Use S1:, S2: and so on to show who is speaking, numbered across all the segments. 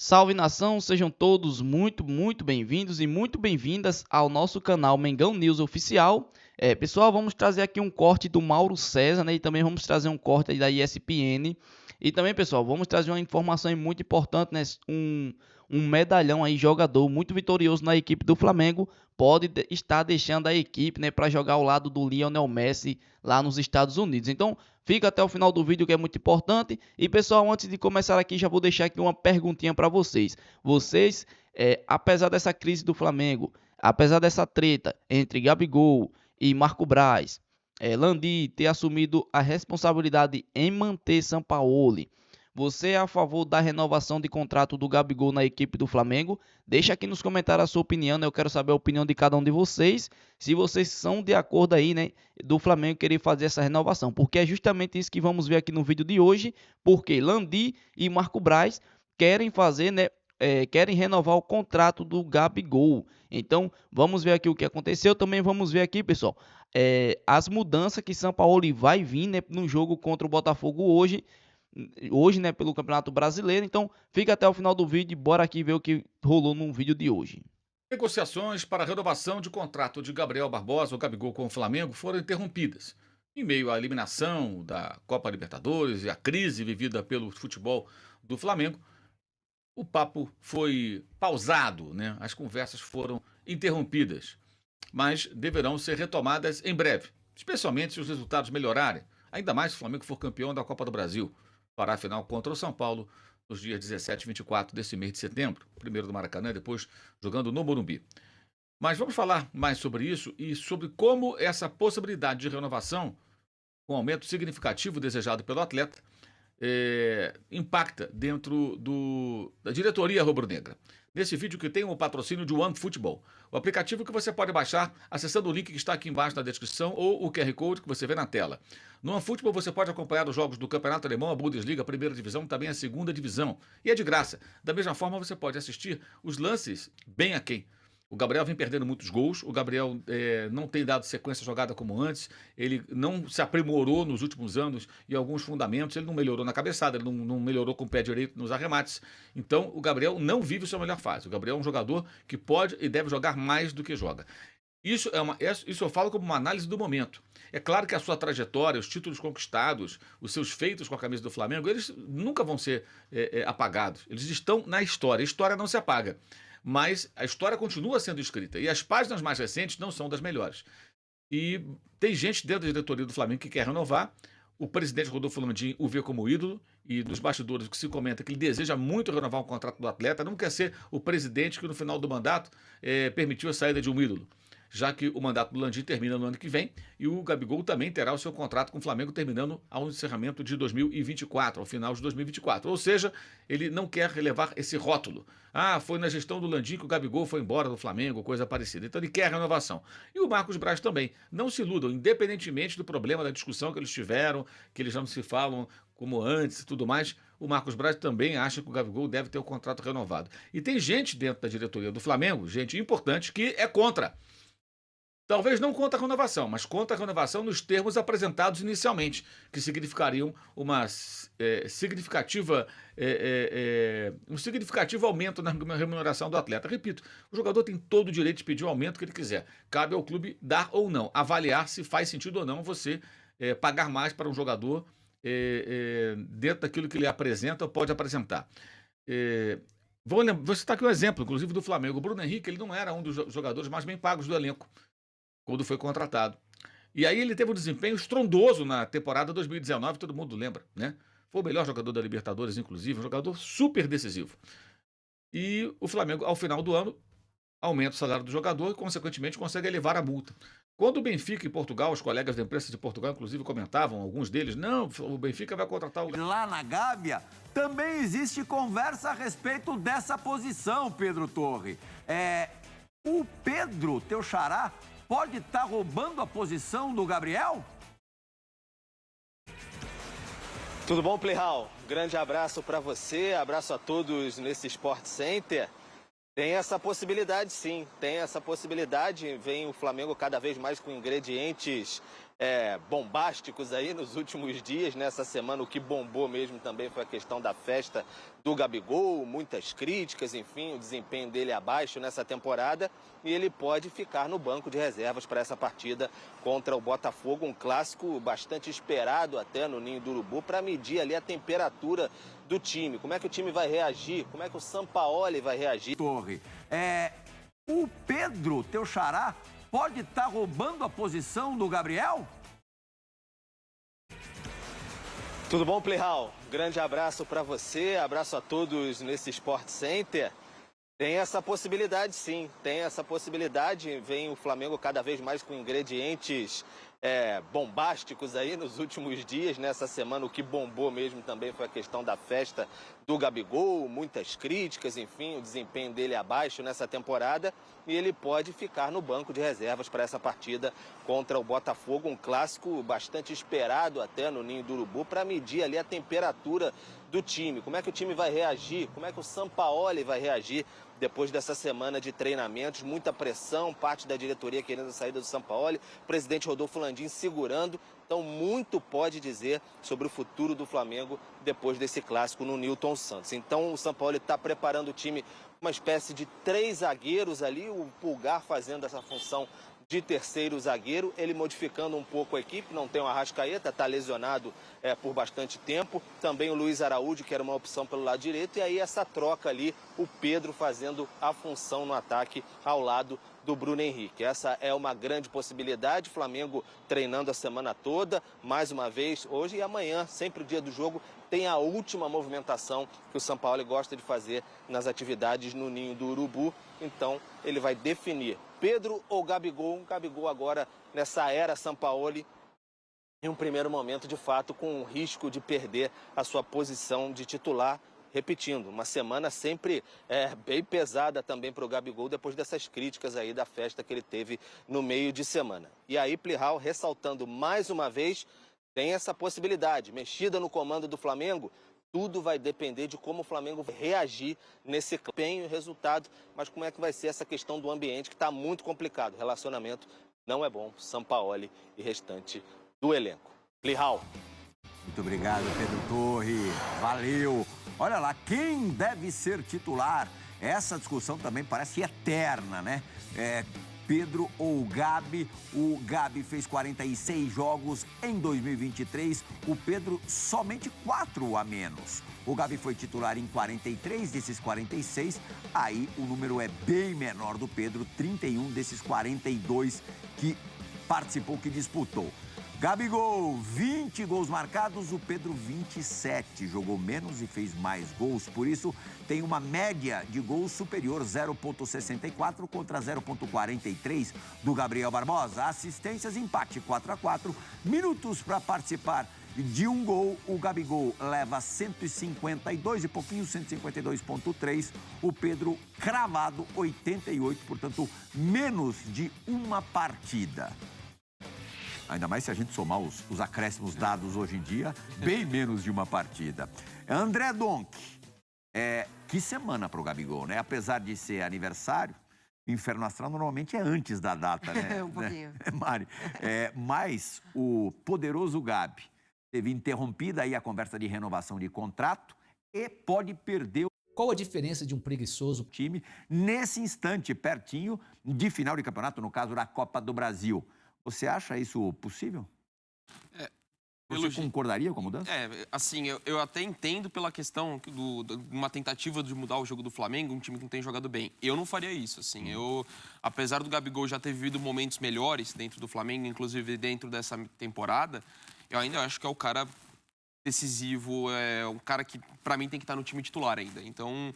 S1: Salve nação, sejam todos muito bem-vindos e muito bem-vindas ao nosso canal Mengão News Oficial. Pessoal, vamos trazer aqui um corte do Mauro César, né? E também vamos trazer um corte aí da ESPN. E também, pessoal, vamos trazer uma informação aí muito importante, né? Um medalhão aí, jogador muito vitorioso na equipe do Flamengo, pode estar deixando a equipe, né, para jogar ao lado do Lionel Messi lá nos Estados Unidos. Então, fica até o final do vídeo que é muito importante. E pessoal, antes de começar aqui, já vou deixar aqui uma perguntinha para vocês. Apesar dessa crise do Flamengo, apesar dessa treta entre Gabigol e Marco Braz, Landy ter assumido a responsabilidade em manter Sampaoli, você é a favor da renovação de contrato do Gabigol na equipe do Flamengo? Deixa aqui nos comentários a sua opinião, né? Eu quero saber a opinião de cada um de vocês. Se vocês são de acordo aí, né, do Flamengo querer fazer essa renovação. Porque é justamente isso que vamos ver aqui no vídeo de hoje. Porque Landy e Marco Braz querem fazer, né? Querem renovar o contrato do Gabigol. Então, vamos ver aqui o que aconteceu. Também vamos ver aqui, pessoal, as mudanças que Sampaoli vai vir, né, no jogo contra o Botafogo hoje, né, pelo Campeonato Brasileiro. Então, fica até o final do vídeo e bora aqui ver o que rolou no vídeo de hoje.
S2: Negociações para a renovação de contrato de Gabriel Barbosa, o Gabigol, com o Flamengo foram interrompidas. Em meio à eliminação da Copa Libertadores e à crise vivida pelo futebol do Flamengo, o papo foi pausado, né? As conversas foram interrompidas, mas deverão ser retomadas em breve, especialmente se os resultados melhorarem, ainda mais se o Flamengo for campeão da Copa do Brasil, para a final contra o São Paulo nos dias 17 e 24 desse mês de setembro, primeiro do Maracanã, depois jogando no Morumbi. Mas vamos falar mais sobre isso e sobre como essa possibilidade de renovação, com aumento significativo desejado pelo atleta, impacta dentro da diretoria rubro-negra. Nesse vídeo que tem o patrocínio de OneFootball, o aplicativo que você pode baixar acessando o link que está aqui embaixo na descrição ou o QR Code que você vê na tela. No OneFootball você pode acompanhar os jogos do Campeonato Alemão, a Bundesliga, a Primeira Divisão, também a Segunda Divisão. E é de graça. Da mesma forma você pode assistir os lances bem aquém. O Gabriel vem perdendo muitos gols, o Gabriel não tem dado sequência jogada como antes, ele não se aprimorou nos últimos anos em alguns fundamentos, ele não melhorou na cabeçada, ele não melhorou com o pé direito nos arremates. Então o Gabriel não vive sua melhor fase. O Gabriel é um jogador que pode e deve jogar mais do que joga. Isso eu falo como uma análise do momento. É claro que a sua trajetória, os títulos conquistados, os seus feitos com a camisa do Flamengo, eles nunca vão ser apagados. Eles estão na história. A história não se apaga. Mas a história continua sendo escrita. E as páginas mais recentes não são das melhores. E tem gente dentro da diretoria do Flamengo que quer renovar. O presidente Rodolfo Landim o vê como ídolo. E dos bastidores o que se comenta que ele deseja muito renovar o contrato do atleta. Não quer ser o presidente que no final do mandato permitiu a saída de um ídolo, já que o mandato do Landim termina no ano que vem e o Gabigol também terá o seu contrato com o Flamengo terminando ao encerramento de 2024, ao final de 2024. Ou seja, ele não quer relevar esse rótulo. Ah, foi na gestão do Landim que o Gabigol foi embora do Flamengo, coisa parecida. Então ele quer a renovação. E o Marcos Braz também. Não se iludam, independentemente do problema, da discussão que eles tiveram, que eles já não se falam como antes e tudo mais, o Marcos Braz também acha que o Gabigol deve ter o contrato renovado. E tem gente dentro da diretoria do Flamengo, gente importante, que é contra. Talvez não contra a renovação, mas contra a renovação nos termos apresentados inicialmente, que significariam um significativo aumento na remuneração do atleta. Repito, o jogador tem todo o direito de pedir o aumento que ele quiser. Cabe ao clube dar ou não, avaliar se faz sentido ou não você pagar mais para um jogador dentro daquilo que ele apresenta ou pode apresentar. Vou citar aqui um exemplo, inclusive do Flamengo. O Bruno Henrique ele não era um dos jogadores mais bem pagos do elenco quando foi contratado. E aí ele teve um desempenho estrondoso na temporada 2019, todo mundo lembra, né? Foi o melhor jogador da Libertadores, inclusive, um jogador super decisivo. E o Flamengo, ao final do ano, aumenta o salário do jogador e, consequentemente, consegue elevar a multa. Quando o Benfica e Portugal, os colegas da imprensa de Portugal, inclusive, comentavam, alguns deles, não, o Benfica vai contratar o...
S3: Lá na Gávea, também existe conversa a respeito dessa posição, Pedro Torre. O Pedro, teu xará, pode estar roubando a posição do Gabriel?
S4: Tudo bom, Playhall? Grande abraço para você, abraço a todos nesse Sport Center. Tem essa possibilidade, sim, tem essa possibilidade. Vem o Flamengo cada vez mais com ingredientes bombásticos aí nos últimos dias. Nessa semana o que bombou mesmo também foi a questão da festa do Gabigol, muitas críticas, enfim, o desempenho dele abaixo nessa temporada, e ele pode ficar no banco de reservas para essa partida contra o Botafogo, um clássico bastante esperado até no Ninho do Urubu, para medir ali a temperatura do time. Como é que o time vai reagir? Como é que o Sampaoli vai reagir?
S3: Torre, o Pedro, teu xará, pode estar roubando a posição do Gabriel?
S4: Tudo bom, Plihal? Grande abraço para você, abraço a todos nesse Sport Center. Tem essa possibilidade, sim, tem essa possibilidade. Vem o Flamengo cada vez mais com ingredientes bombásticos aí nos últimos dias. Nessa semana o que bombou mesmo também foi a questão da festa do Gabigol, muitas críticas, enfim, o desempenho dele abaixo nessa temporada, e ele pode ficar no banco de reservas para essa partida contra o Botafogo, um clássico bastante esperado até no Ninho do Urubu, para medir ali a temperatura do time. Como é que o time vai reagir? Como é que o Sampaoli vai reagir depois dessa semana de treinamentos? Muita pressão, parte da diretoria querendo a saída do Sampaoli, o presidente Rodolfo Landim segurando. Então, muito pode dizer sobre o futuro do Flamengo depois desse clássico no Newton Santos. Então, o Sampaoli está preparando o time, uma espécie de 3 zagueiros ali, o Pulgar fazendo essa função de terceiro zagueiro, ele modificando um pouco a equipe. Não tem o Arrascaeta, está lesionado por bastante tempo. Também o Luiz Araújo, que era uma opção pelo lado direito. E aí essa troca ali, o Pedro fazendo a função no ataque ao lado do Bruno Henrique. Essa é uma grande possibilidade. Flamengo treinando a semana toda, mais uma vez, hoje e amanhã, sempre o dia do jogo, tem a última movimentação que o Sampaoli gosta de fazer nas atividades no Ninho do Urubu. Então, ele vai definir Pedro ou Gabigol. Gabigol agora nessa era Sampaoli, em um primeiro momento, de fato, com o risco de perder a sua posição de titular. Repetindo, uma semana sempre bem pesada também para o Gabigol, depois dessas críticas aí da festa que ele teve no meio de semana. E aí, Plihal, ressaltando mais uma vez, tem essa possibilidade, mexida no comando do Flamengo. Tudo vai depender de como o Flamengo vai reagir nesse empenho e resultado. Mas como é que vai ser essa questão do ambiente, que está muito complicado. O relacionamento não é bom. Sampaoli e restante do elenco. Plihal.
S3: Muito obrigado, Pedro Torre. Valeu. Olha lá, quem deve ser titular? Essa discussão também parece eterna, né? Pedro ou Gabi? O Gabi fez 46 jogos em 2023, o Pedro somente 4 a menos. O Gabi foi titular em 43 desses 46, aí o número é bem menor do Pedro, 31 desses 42 que participou, que disputou. Gabigol, 20 gols marcados, o Pedro 27, jogou menos e fez mais gols, por isso tem uma média de gols superior, 0,64 contra 0,43 do Gabriel Barbosa. Assistências, empate 4-4, minutos para participar de um gol, o Gabigol leva 152 e pouquinho, 152,3, o Pedro cravado 88, portanto menos de uma partida. Ainda mais se a gente somar os acréscimos dados hoje em dia, bem menos de uma partida. André Donk, que semana para o Gabigol, né? Apesar de ser aniversário, o Inferno Astral normalmente é antes da data, né?
S5: Um pouquinho.
S3: Mari, mas o poderoso Gabi teve interrompida aí a conversa de renovação de contrato e pode perder o
S6: Qual a diferença de um preguiçoso
S3: time nesse instante, pertinho de final de campeonato, no caso da Copa do Brasil. Você acha isso possível? Você concordaria com a mudança?
S7: Assim, eu até entendo pela questão de uma tentativa de mudar o jogo do Flamengo, um time que não tem jogado bem. Eu não faria isso, assim. Apesar do Gabigol já ter vivido momentos melhores dentro do Flamengo, inclusive dentro dessa temporada, eu ainda acho que é o cara decisivo, é um cara que, para mim, tem que estar no time titular ainda. Então,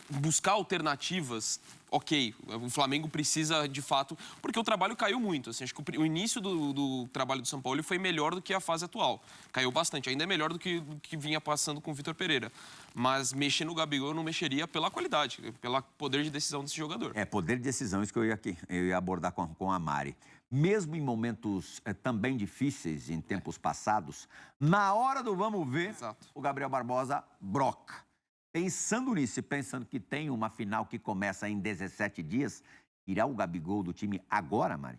S7: buscar alternativas, ok, o Flamengo precisa, de fato, porque o trabalho caiu muito. Assim, acho que o início do trabalho do São Paulo foi melhor do que a fase atual. Caiu bastante, ainda é melhor do que vinha passando com o Vitor Pereira. Mas mexer no Gabigol eu não mexeria pela qualidade, pelo poder de decisão desse jogador.
S3: Poder de decisão, isso que eu ia abordar com a Mari. Mesmo em momentos também difíceis, em tempos passados, na hora do vamos ver,
S7: Exato.
S3: O Gabriel Barbosa broca. Pensando nisso e pensando que tem uma final que começa em 17 dias, irá o Gabigol do time agora, Mari?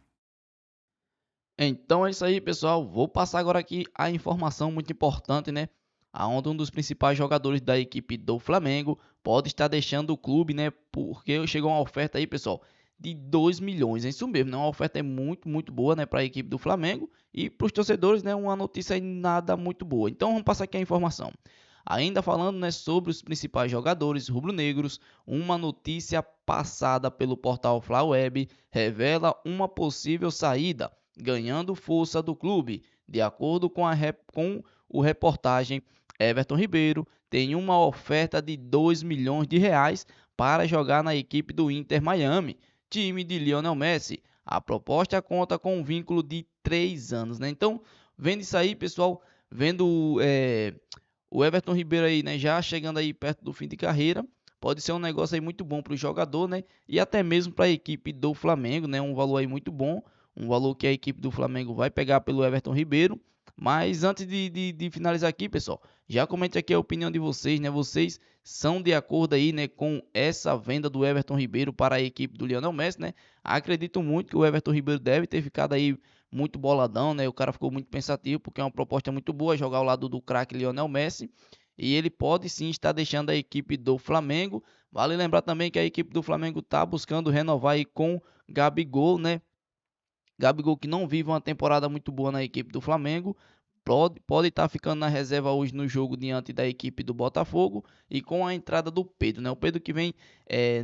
S1: Então é isso aí, pessoal. Vou passar agora aqui a informação muito importante, né? Aonde um dos principais jogadores da equipe do Flamengo pode estar deixando o clube, né? Porque chegou uma oferta aí, pessoal, de 2 milhões. É isso mesmo, né? Uma oferta muito boa, né, para a equipe do Flamengo e para os torcedores, né? Uma notícia aí nada muito boa. Então vamos passar aqui a informação. Ainda falando, né, sobre os principais jogadores rubro-negros, uma notícia passada pelo portal FlaWeb revela uma possível saída, ganhando força do clube. De acordo com o reportagem, Everton Ribeiro tem uma oferta de 2 milhões de reais para jogar na equipe do Inter Miami, time de Lionel Messi. A proposta conta com um vínculo de 3 anos, né? Então, vendo isso aí, pessoal, vendo o Everton Ribeiro aí, né, já chegando aí perto do fim de carreira, pode ser um negócio aí muito bom para o jogador, né? E até mesmo para a equipe do Flamengo, né? Um valor aí muito bom, um valor que a equipe do Flamengo vai pegar pelo Everton Ribeiro. Mas antes de finalizar aqui, pessoal, já comente aqui a opinião de vocês, né? Vocês são de acordo aí, né, com essa venda do Everton Ribeiro para a equipe do Lionel Messi, né? Acredito muito que o Everton Ribeiro deve ter ficado aí muito boladão, né? O cara ficou muito pensativo porque é uma proposta muito boa jogar ao lado do craque Lionel Messi. E ele pode sim estar deixando a equipe do Flamengo. Vale lembrar também que a equipe do Flamengo está buscando renovar aí com Gabigol, né? Gabigol que não vive uma temporada muito boa na equipe do Flamengo. Pode estar ficando na reserva hoje no jogo diante da equipe do Botafogo. E com a entrada do Pedro, né? O Pedro que vem,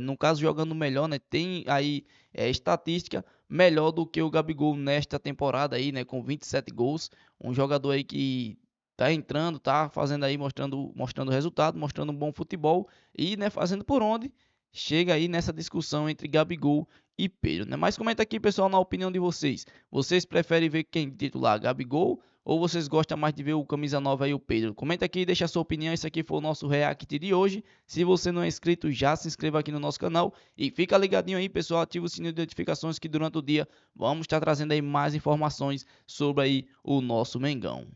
S1: no caso, jogando melhor, né? Tem aí estatística melhor do que o Gabigol nesta temporada aí, né? Com 27 gols. Um jogador aí que tá entrando, tá fazendo aí, mostrando resultado, mostrando um bom futebol. E, né, fazendo por onde chega aí nessa discussão entre Gabigol e Pedro, né? Mas comenta aqui, pessoal, na opinião de vocês. Vocês preferem ver quem titular, Gabigol, ou vocês gostam mais de ver o camisa 9 aí, o Pedro? Comenta aqui e deixa a sua opinião. Esse aqui foi o nosso react de hoje. Se você não é inscrito, já se inscreva aqui no nosso canal. E fica ligadinho aí, pessoal. Ativa o sininho de notificações que durante o dia vamos estar trazendo aí mais informações sobre aí o nosso Mengão.